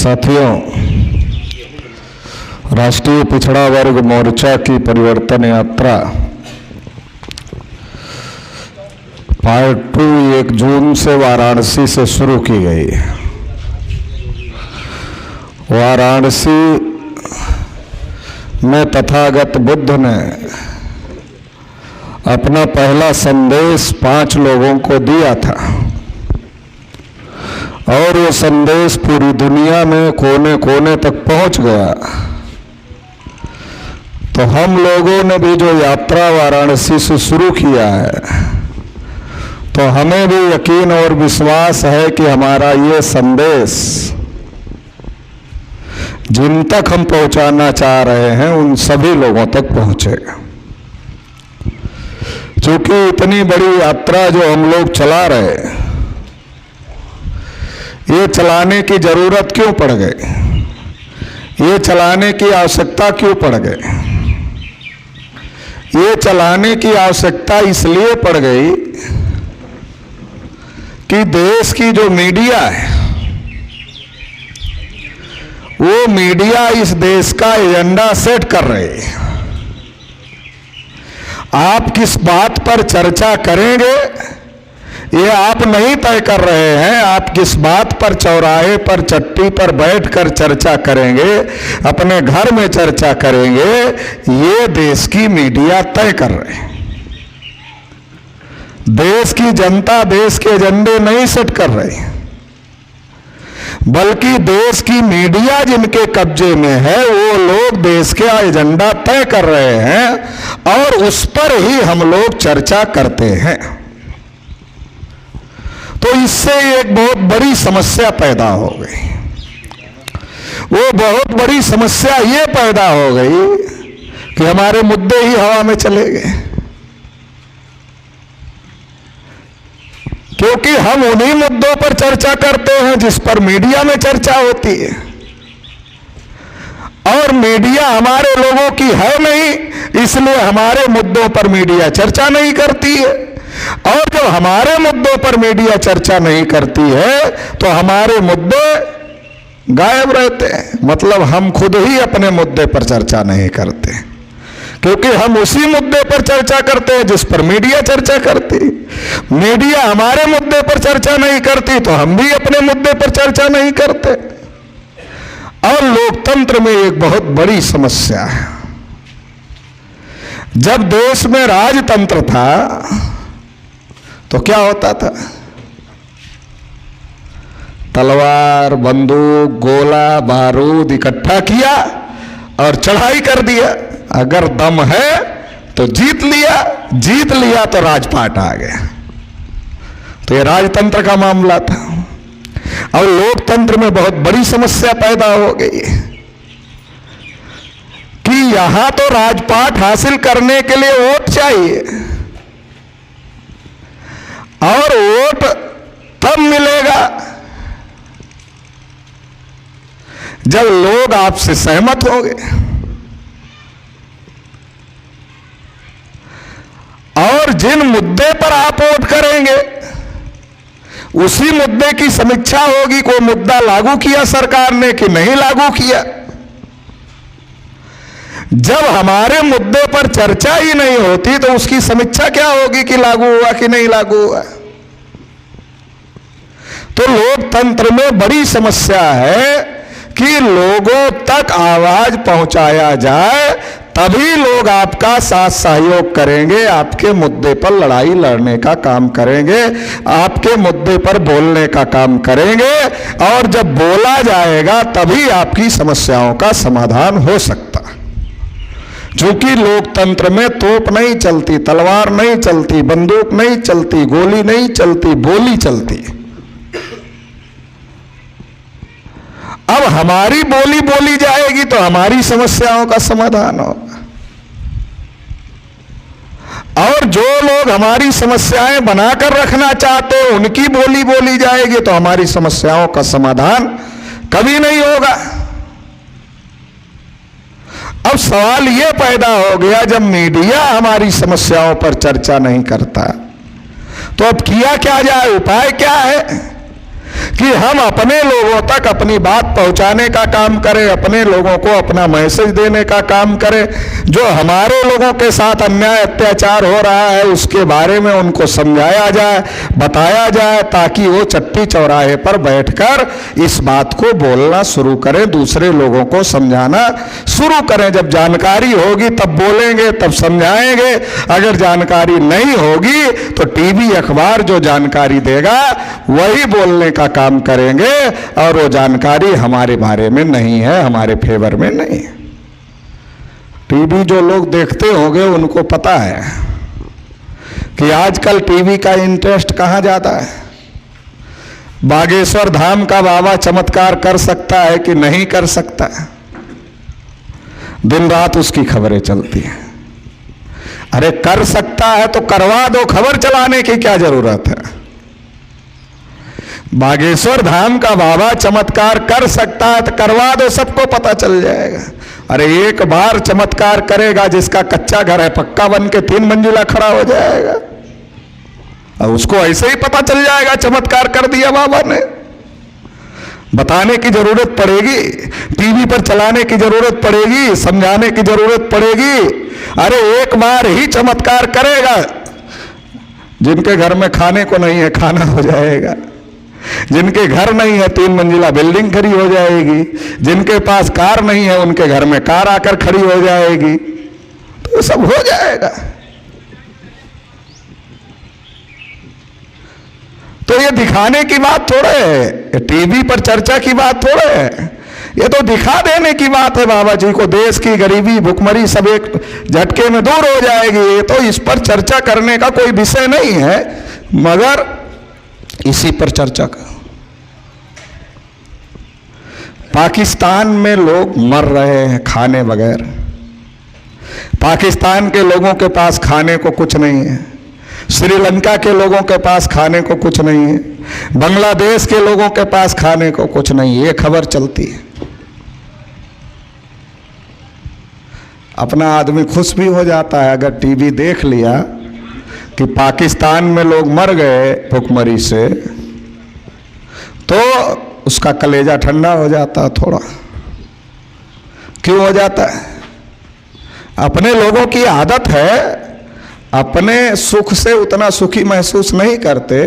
साथियों, राष्ट्रीय पिछड़ा वर्ग मोर्चा की परिवर्तन यात्रा पार्ट 2 1 जून से वाराणसी से शुरू की गई। वाराणसी में तथागत बुद्ध ने अपना पहला संदेश 5 लोगों को दिया था और वो संदेश पूरी दुनिया में कोने कोने तक पहुंच गया। तो हम लोगों ने भी जो यात्रा वाराणसी से शुरू किया है, तो हमें भी यकीन और विश्वास है कि हमारा ये संदेश जिन तक हम पहुंचाना चाह रहे हैं उन सभी लोगों तक पहुंचेगा। क्योंकि इतनी बड़ी यात्रा जो हम लोग चला रहे, ये चलाने की जरूरत क्यों पड़ गई, ये चलाने की आवश्यकता क्यों पड़ गई? ये चलाने की आवश्यकता इसलिए पड़ गई कि देश की जो मीडिया है, वो मीडिया इस देश का एजेंडा सेट कर रही है। आप किस बात पर चर्चा करेंगे ये आप नहीं तय कर रहे हैं। आप किस बात पर चौराहे पर चट्टी पर बैठकर चर्चा करेंगे, अपने घर में चर्चा करेंगे, ये देश की मीडिया तय कर रहे हैं। देश की जनता देश के एजेंडे नहीं सेट कर रही, बल्कि देश की मीडिया जिनके कब्जे में है वो लोग देश का एजेंडा तय कर रहे हैं और उस पर ही हम लोग चर्चा करते हैं। तो इससे एक बहुत बड़ी समस्या पैदा हो गई। वो बहुत बड़ी समस्या ये पैदा हो गई कि हमारे मुद्दे ही हवा में चले गए, क्योंकि हम उन्हीं मुद्दों पर चर्चा करते हैं जिस पर मीडिया में चर्चा होती है, और मीडिया हमारे लोगों की है नहीं, इसलिए हमारे मुद्दों पर मीडिया चर्चा नहीं करती है। और जब हमारे मुद्दों पर मीडिया चर्चा नहीं करती है तो हमारे मुद्दे गायब रहते हैं। मतलब हम खुद ही अपने मुद्दे पर चर्चा नहीं करते, क्योंकि हम उसी मुद्दे पर चर्चा करते हैं जिस पर मीडिया चर्चा करती। मीडिया हमारे मुद्दे पर चर्चा नहीं करती तो हम भी अपने मुद्दे पर चर्चा नहीं करते। और लोकतंत्र में एक बहुत बड़ी समस्या है। जब देश में राजतंत्र था तो क्या होता था? तलवार, बंदूक, गोला, बारूद इकट्ठा किया और चढ़ाई कर दिया। अगर दम है तो जीत लिया तो राजपाट आ गया। तो ये राजतंत्र का मामला था। और लोकतंत्र में बहुत बड़ी समस्या पैदा हो गई कि यहां तो राजपाट हासिल करने के लिए वोट चाहिए, और वोट तब मिलेगा जब लोग आपसे सहमत होंगे। और जिन मुद्दे पर आप वोट करेंगे उसी मुद्दे की समीक्षा होगी, कोई मुद्दा लागू किया सरकार ने कि नहीं लागू किया। जब हमारे मुद्दे पर चर्चा ही नहीं होती तो उसकी समीक्षा क्या होगी कि लागू हुआ कि नहीं लागू हुआ। तो लोकतंत्र में बड़ी समस्या है कि लोगों तक आवाज पहुंचाया जाए, तभी लोग आपका साथ सहयोग करेंगे, आपके मुद्दे पर लड़ाई लड़ने का काम करेंगे, आपके मुद्दे पर बोलने का काम करेंगे। और जब बोला जाएगा तभी आपकी समस्याओं का समाधान हो सकता। चूंकि लोकतंत्र में तोप नहीं चलती, तलवार नहीं चलती, बंदूक नहीं चलती, गोली नहीं चलती, बोली चलती। अब हमारी बोली बोली जाएगी तो हमारी समस्याओं का समाधान होगा, और जो लोग हमारी समस्याएं बनाकर रखना चाहते हैं उनकी बोली बोली जाएगी तो हमारी समस्याओं का समाधान कभी नहीं होगा। अब सवाल यह पैदा हो गया, जब मीडिया हमारी समस्याओं पर चर्चा नहीं करता तो अब किया क्या जाए, उपाय क्या है? कि हम अपने लोगों तक अपनी बात पहुंचाने का काम करें, अपने लोगों को अपना मैसेज देने का काम करें। जो हमारे लोगों के साथ अन्याय अत्याचार हो रहा है उसके बारे में उनको समझाया जाए, बताया जाए, ताकि वो चट्टी चौराहे पर बैठकर इस बात को बोलना शुरू करें, दूसरे लोगों को समझाना शुरू करें। जब जानकारी होगी तब बोलेंगे, तब समझाएंगे। अगर जानकारी नहीं होगी तो टीवी अखबार जो जानकारी देगा वही बोलने का काम करेंगे, और वो जानकारी हमारे बारे में नहीं है, हमारे फेवर में नहीं है। टीवी जो लोग देखते होंगे उनको पता है कि आजकल टीवी का इंटरेस्ट कहाँ जाता है। बागेश्वर धाम का बाबा चमत्कार कर सकता है कि नहीं कर सकता है, दिन रात उसकी खबरें चलती हैं। अरे कर सकता है तो करवा दो, खबर चलाने की क्या जरूरत है। बागेश्वर धाम का बाबा चमत्कार कर सकता है तो करवा दो, सबको पता चल जाएगा। अरे एक बार चमत्कार करेगा, जिसका कच्चा घर है पक्का बन के 3 मंजिला खड़ा हो जाएगा, और उसको ऐसे ही पता चल जाएगा चमत्कार कर दिया बाबा ने। बताने की जरूरत पड़ेगी, टीवी पर चलाने की जरूरत पड़ेगी, समझाने की जरूरत पड़ेगी। अरे एक बार ही चमत्कार करेगा, जिनके घर में खाने को नहीं है खाना हो जाएगा, जिनके घर नहीं है 3 मंजिला बिल्डिंग खड़ी हो जाएगी, जिनके पास कार नहीं है उनके घर में कार आकर खड़ी हो जाएगी, तो सब हो जाएगा। तो ये दिखाने की बात थोड़े है, ये टीवी पर चर्चा की बात थोड़े है, ये तो दिखा देने की बात है। बाबा जी को देश की गरीबी भुखमरी सब एक झटके में दूर हो जाएगी। ये तो इस पर चर्चा करने का कोई विषय नहीं है, मगर इसी पर चर्चा कर। पाकिस्तान में लोग मर रहे हैं खाने बगैर। पाकिस्तान के लोगों के पास खाने को कुछ नहीं है, श्रीलंका के लोगों के पास खाने को कुछ नहीं है, बांग्लादेश के लोगों के पास खाने को कुछ नहीं है। ये खबर चलती है। अपना आदमी खुश भी हो जाता है अगर टीवी देख लिया कि पाकिस्तान में लोग मर गए भुखमरी से, तो उसका कलेजा ठंडा हो जाता थोड़ा। क्यों हो जाता है? अपने लोगों की आदत है, अपने सुख से उतना सुखी महसूस नहीं करते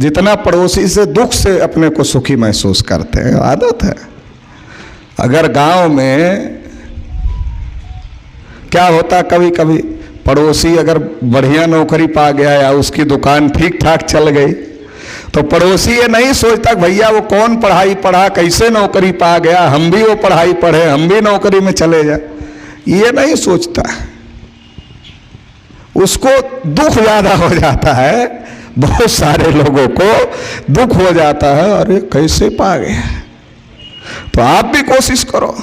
जितना पड़ोसी से दुख से अपने को सुखी महसूस करते हैं। आदत है। अगर गांव में क्या होता, कभी कभी पड़ोसी अगर बढ़िया नौकरी पा गया या उसकी दुकान ठीक ठाक चल गई, तो पड़ोसी ये नहीं सोचता भैया वो कौन पढ़ाई पढ़ा, कैसे नौकरी पा गया, हम भी वो पढ़ाई पढ़े, हम भी नौकरी में चले जाए। ये नहीं सोचता। उसको दुख ज्यादा हो जाता है, बहुत सारे लोगों को दुख हो जाता है, अरे कैसे पा गए। तो आप भी कोशिश करो।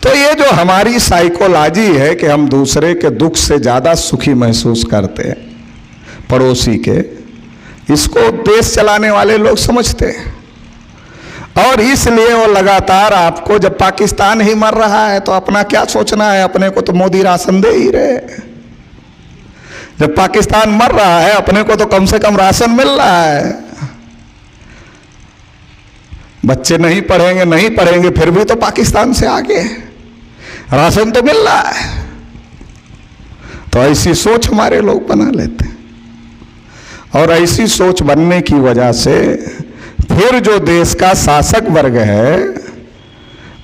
तो ये जो हमारी साइकोलॉजी है कि हम दूसरे के दुख से ज्यादा सुखी महसूस करते हैं पड़ोसी के, इसको देश चलाने वाले लोग समझते हैं। और इसलिए वो लगातार आपको, जब पाकिस्तान ही मर रहा है तो अपना क्या सोचना है, अपने को तो मोदी राशन दे ही रहे। जब पाकिस्तान मर रहा है अपने को तो कम से कम राशन मिल रहा है। बच्चे नहीं पढ़ेंगे फिर भी तो पाकिस्तान से आगे राशन तो मिल रहा है। तो ऐसी सोच हमारे लोग बना लेते हैं, और ऐसी सोच बनने की वजह से फिर जो देश का शासक वर्ग है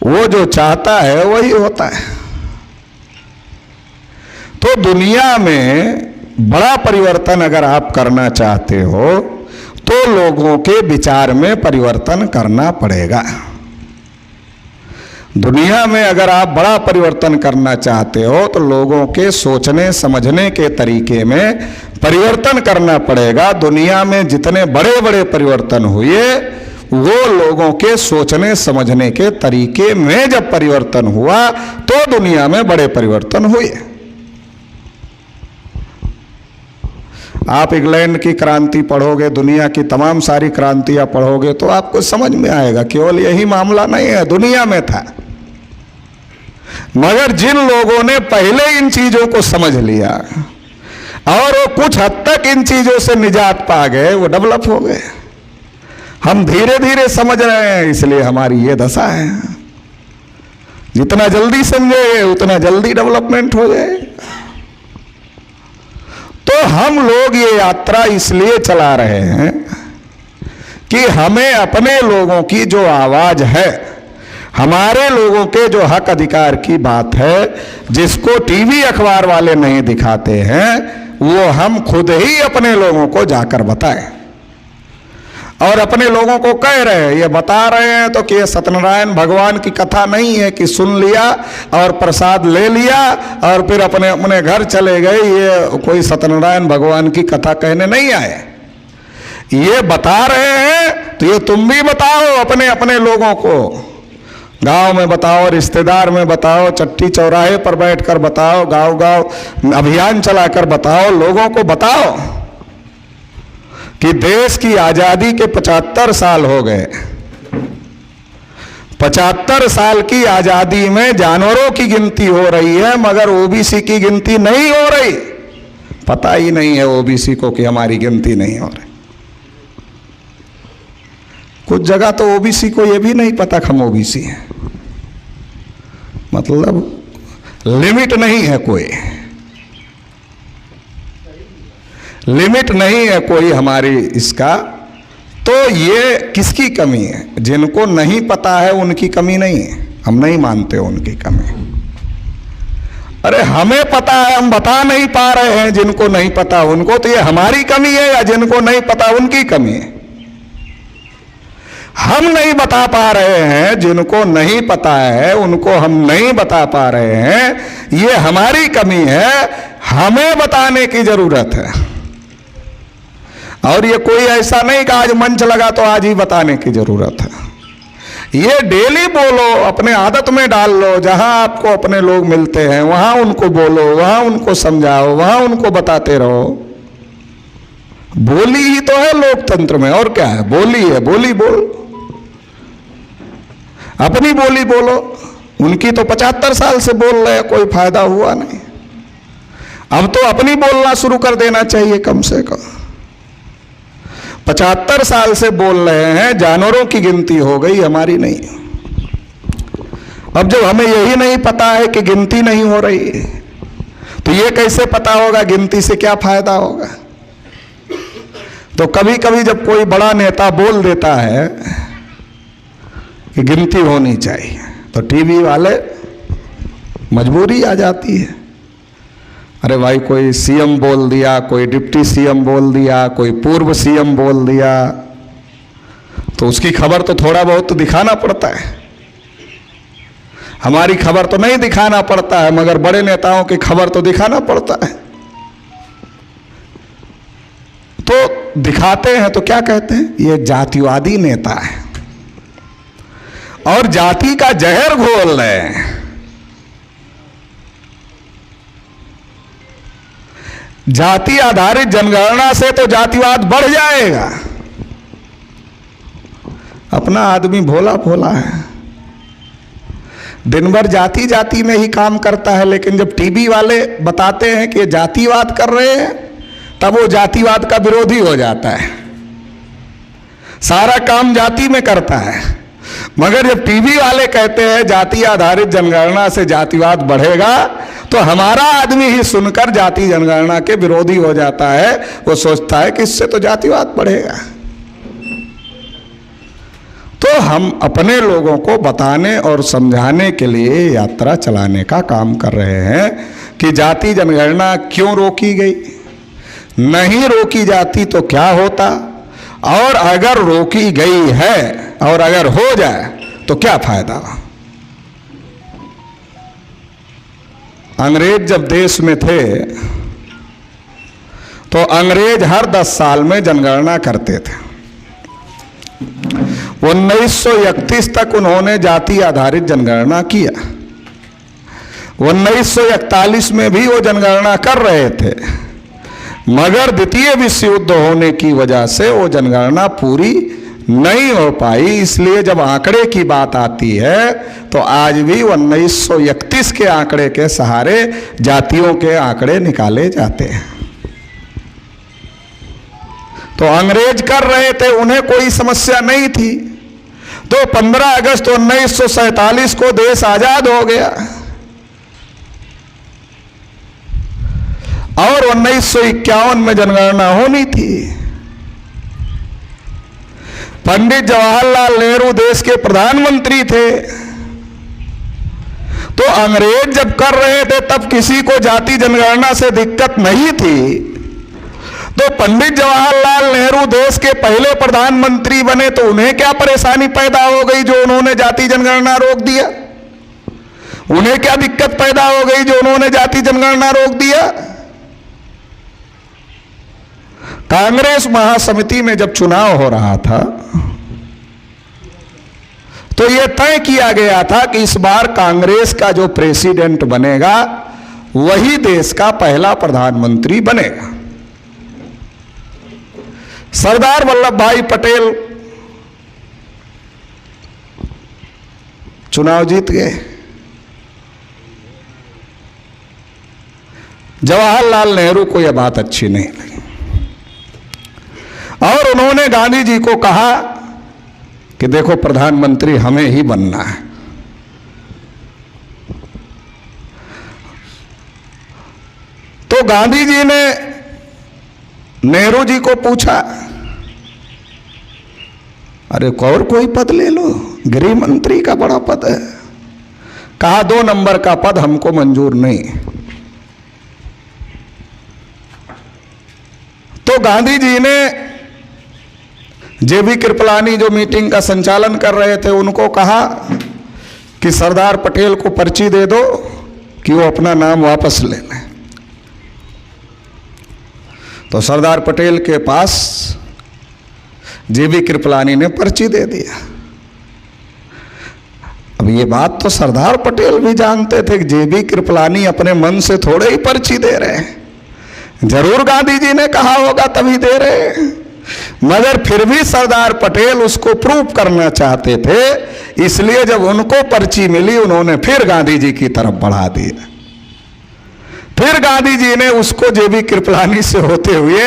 वो जो चाहता है वही होता है। तो दुनिया में बड़ा परिवर्तन अगर आप करना चाहते हो तो लोगों के विचार में परिवर्तन करना पड़ेगा। दुनिया में अगर आप बड़ा परिवर्तन करना चाहते हो तो लोगों के सोचने समझने के तरीके में परिवर्तन करना पड़ेगा। दुनिया में जितने बड़े बड़े परिवर्तन हुए वो लोगों के सोचने समझने के तरीके में जब परिवर्तन हुआ तो दुनिया में बड़े परिवर्तन हुए। आप इंग्लैंड की क्रांति पढ़ोगे, दुनिया की तमाम सारी क्रांतियां पढ़ोगे तो आपको समझ में आएगा केवल यही मामला नहीं है, दुनिया में था। मगर जिन लोगों ने पहले इन चीजों को समझ लिया और वो कुछ हद तक इन चीजों से निजात पा गए, वो डेवलप हो गए। हम धीरे धीरे समझ रहे हैं, इसलिए हमारी ये दशा है। जितना जल्दी समझेंगे उतना जल्दी डेवलपमेंट हो जाए। तो हम लोग ये यात्रा इसलिए चला रहे हैं कि हमें अपने लोगों की जो आवाज है, हमारे लोगों के जो हक अधिकार की बात है, जिसको टीवी अखबार वाले नहीं दिखाते हैं, वो हम खुद ही अपने लोगों को जाकर बताएं। और अपने लोगों को कह रहे हैं, ये बता रहे हैं तो कि ये सत्यनारायण भगवान की कथा नहीं है कि सुन लिया और प्रसाद ले लिया और फिर अपने अपने घर चले गए। ये कोई सत्यनारायण भगवान की कथा कहने नहीं आए, ये बता रहे हैं। तो ये तुम भी बताओ अपने अपने लोगों को, गांव में बताओ, रिश्तेदार में बताओ, चट्टी चौराहे पर बैठकर बताओ, गांव गांव अभियान चलाकर बताओ, लोगों को बताओ कि देश की आजादी के 75 साल हो गए। 75 साल की आजादी में जानवरों की गिनती हो रही है, मगर ओबीसी की गिनती नहीं हो रही। पता ही नहीं है ओबीसी को कि हमारी गिनती नहीं हो रही। कुछ जगह तो ओबीसी को यह भी नहीं पता कि हम ओबीसी हैं। मतलब लिमिट नहीं है, कोई लिमिट नहीं है कोई हमारी इसका। तो ये किसकी कमी है? जिनको नहीं पता है उनकी कमी नहीं है, हम नहीं मानते उनकी कमी। अरे हमें पता है, हम बता नहीं पा रहे हैं जिनको नहीं पता उनको, तो ये हमारी कमी है या जिनको नहीं पता उनकी कमी है? हम नहीं बता पा रहे हैं, जिनको नहीं पता है उनको हम नहीं बता पा रहे हैं, ये हमारी कमी है। हमें बताने की जरूरत है। और ये कोई ऐसा नहीं कि आज मंच लगा तो आज ही बताने की जरूरत है। ये डेली बोलो, अपने आदत में डाल लो। जहां आपको अपने लोग मिलते हैं वहां उनको बोलो, वहां उनको समझाओ, वहां उनको बताते रहो। बोली ही तो है लोकतंत्र में, और क्या है? बोली है, बोली बोल, अपनी बोली बोलो। उनकी तो 75 साल से बोल रहे हैं, कोई फायदा हुआ नहीं। अब तो अपनी बोलना शुरू कर देना चाहिए कम से कम। 75 साल से बोल रहे हैं, जानवरों की गिनती हो गई, हमारी नहीं। अब जब हमें यही नहीं पता है कि गिनती नहीं हो रही, तो ये कैसे पता होगा गिनती से क्या फायदा होगा? तो कभी कभी जब कोई बड़ा नेता बोल देता है कि गिनती होनी चाहिए, तो टीवी वाले मजबूरी आ जाती है। अरे भाई, कोई सीएम बोल दिया, कोई डिप्टी सीएम बोल दिया, कोई पूर्व सीएम बोल दिया, तो उसकी खबर तो थोड़ा बहुत तो दिखाना पड़ता है। हमारी खबर तो नहीं दिखाना पड़ता है, मगर बड़े नेताओं की खबर तो दिखाना पड़ता है। तो दिखाते हैं तो क्या कहते हैं? ये जातिवादी नेता है और जाति का जहर घोल रहे हैं। जाति आधारित जनगणना से तो जातिवाद बढ़ जाएगा। अपना आदमी भोला भोला है, दिन भर जाति जाति में ही काम करता है, लेकिन जब टीवी वाले बताते हैं कि जातिवाद कर रहे हैं, तब वो जातिवाद का विरोधी हो जाता है। सारा काम जाति में करता है, मगर जब टीवी वाले कहते हैं जाति आधारित जनगणना से जातिवाद बढ़ेगा, तो हमारा आदमी ही सुनकर जाति जनगणना के विरोधी हो जाता है। वो सोचता है कि इससे तो जातिवाद बढ़ेगा। तो हम अपने लोगों को बताने और समझाने के लिए यात्रा चलाने का काम कर रहे हैं कि जाति जनगणना क्यों रोकी गई, नहीं रोकी जाती तो क्या होता, और अगर रोकी गई है और अगर हो जाए तो क्या फायदा। अंग्रेज जब देश में थे तो अंग्रेज हर 10 साल में जनगणना करते थे। 1931 तक उन्होंने जाति आधारित जनगणना किया। 1941 में भी वो जनगणना कर रहे थे, मगर द्वितीय विश्व युद्ध होने की वजह से वो जनगणना पूरी नहीं हो पाई। इसलिए जब आंकड़े की बात आती है तो आज भी 1931 के आंकड़े के सहारे जातियों के आंकड़े निकाले जाते हैं। तो अंग्रेज कर रहे थे, उन्हें कोई समस्या नहीं थी। तो 15 अगस्त 1947 को देश आजाद हो गया और 1951 में जनगणना होनी थी। पंडित जवाहरलाल नेहरू देश के प्रधानमंत्री थे। तो अंग्रेज जब कर रहे थे तब किसी को जाति जनगणना से दिक्कत नहीं थी। तो पंडित जवाहरलाल नेहरू देश के पहले प्रधानमंत्री बने तो उन्हें क्या परेशानी पैदा हो गई जो उन्होंने जाति जनगणना रोक दिया? उन्हें क्या दिक्कत पैदा हो गई जो उन्होंने जाति जनगणना रोक दिया? कांग्रेस महासमिति में जब चुनाव हो रहा था तो यह तय किया गया था कि इस बार कांग्रेस का जो प्रेसिडेंट बनेगा वही देश का पहला प्रधानमंत्री बनेगा। सरदार वल्लभ भाई पटेल चुनाव जीत गए। जवाहरलाल नेहरू को यह बात अच्छी नहीं लगी और उन्होंने गांधी जी को कहा कि देखो प्रधानमंत्री हमें ही बनना है। तो गांधी जी ने नेहरू जी को पूछा, अरे और कोई पद ले लो, गृह मंत्री का बड़ा पद है। कहा 2 नंबर का पद हमको मंजूर नहीं। तो गांधी जी ने जेबी कृपलानी जो मीटिंग का संचालन कर रहे थे उनको कहा कि सरदार पटेल को पर्ची दे दो कि वो अपना नाम वापस ले लें। तो सरदार पटेल के पास जेबी कृपलानी ने पर्ची दे दिया। अब ये बात तो सरदार पटेल भी जानते थे कि जेबी कृपलानी अपने मन से थोड़े ही पर्ची दे रहे हैं, जरूर गांधी जी ने कहा होगा तभी दे रहे हैं। मगर फिर भी सरदार पटेल उसको प्रूव करना चाहते थे, इसलिए जब उनको पर्ची मिली उन्होंने फिर गांधी जी की तरफ बढ़ा दिया। फिर गांधी जी ने उसको जेबी कृपलानी से होते हुए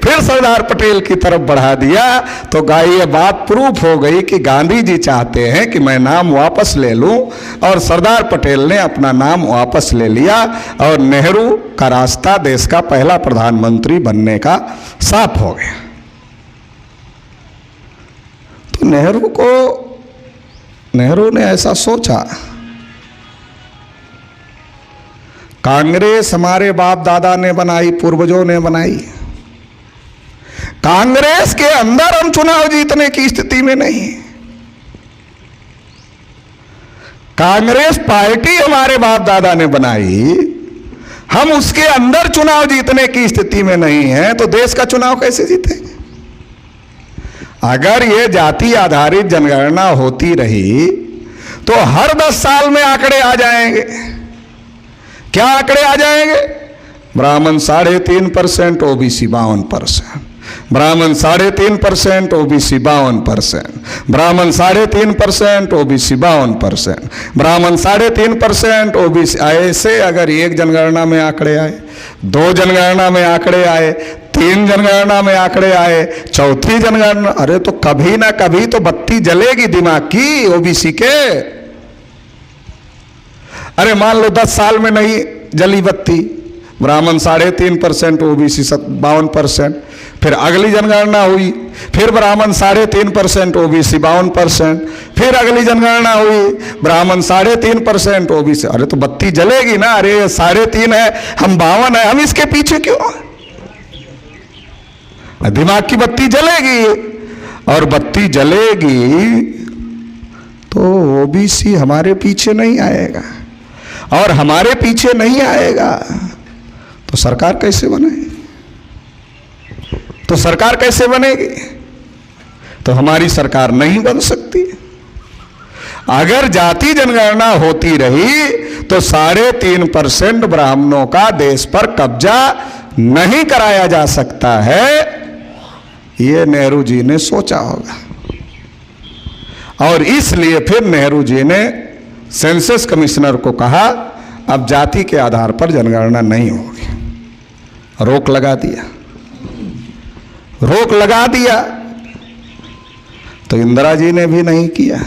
फिर सरदार पटेल की तरफ बढ़ा दिया। तो ये बात प्रूफ हो गई कि गांधी जी चाहते हैं कि मैं नाम वापस ले लूं और सरदार पटेल ने अपना नाम वापस ले लिया और नेहरू का रास्ता देश का पहला प्रधानमंत्री बनने का साफ हो गया। तो नेहरू ने ऐसा सोचा, कांग्रेस हमारे बाप दादा ने बनाई, पूर्वजों ने बनाई, कांग्रेस के अंदर हम चुनाव जीतने की स्थिति में नहीं। कांग्रेस पार्टी हमारे बाप दादा ने बनाई, हम उसके अंदर चुनाव जीतने की स्थिति में नहीं है, तो देश का चुनाव कैसे जीतेंगे? अगर ये जाति आधारित जनगणना होती रही तो हर 10 साल में आंकड़े आ जाएंगे। क्या आंकड़े आ जाएंगे? ब्राह्मण 3.5%, ओबीसी 52%, ब्राह्मण 3.5%, ओबीसी 52%, ब्राह्मण 3.5%, ओबीसी 52%, ब्राह्मण 3.5%, ओबीसी। ऐसे अगर एक जनगणना में आंकड़े आए, 2 जनगणना में आंकड़े आए, 3 जनगणना में आंकड़े आए, 4थी जनगणना, अरे तो कभी ना कभी तो बत्ती जलेगी दिमाग की ओबीसी के। अरे मान लो 10 साल में नहीं जली बत्ती, ब्राह्मण 3.5%, ओबीसी 52%, फिर अगली जनगणना हुई, फिर ब्राह्मण 3.5%, ओबीसी 52%, फिर अगली जनगणना हुई, ब्राह्मण 3.5%, ओबीसी। अरे तो बत्ती जलेगी ना, अरे 3.5 है, हम 52 है, हम इसके पीछे क्यों? दिमाग की बत्ती जलेगी, और बत्ती जलेगी तो ओबीसी हमारे पीछे नहीं आएगा, और हमारे पीछे नहीं आएगा तो सरकार कैसे बनेगी? तो सरकार कैसे बनेगी? तो हमारी सरकार नहीं बन सकती। अगर जाति जनगणना होती रही तो 3.5% ब्राह्मणों का देश पर कब्जा नहीं कराया जा सकता है, ये नेहरू जी ने सोचा होगा। और इसलिए फिर नेहरू जी ने सेंसस कमिश्नर को कहा अब जाति के आधार पर जनगणना नहीं होगी, रोक लगा दिया। रोक लगा दिया, तो इंदिरा जी ने भी नहीं किया।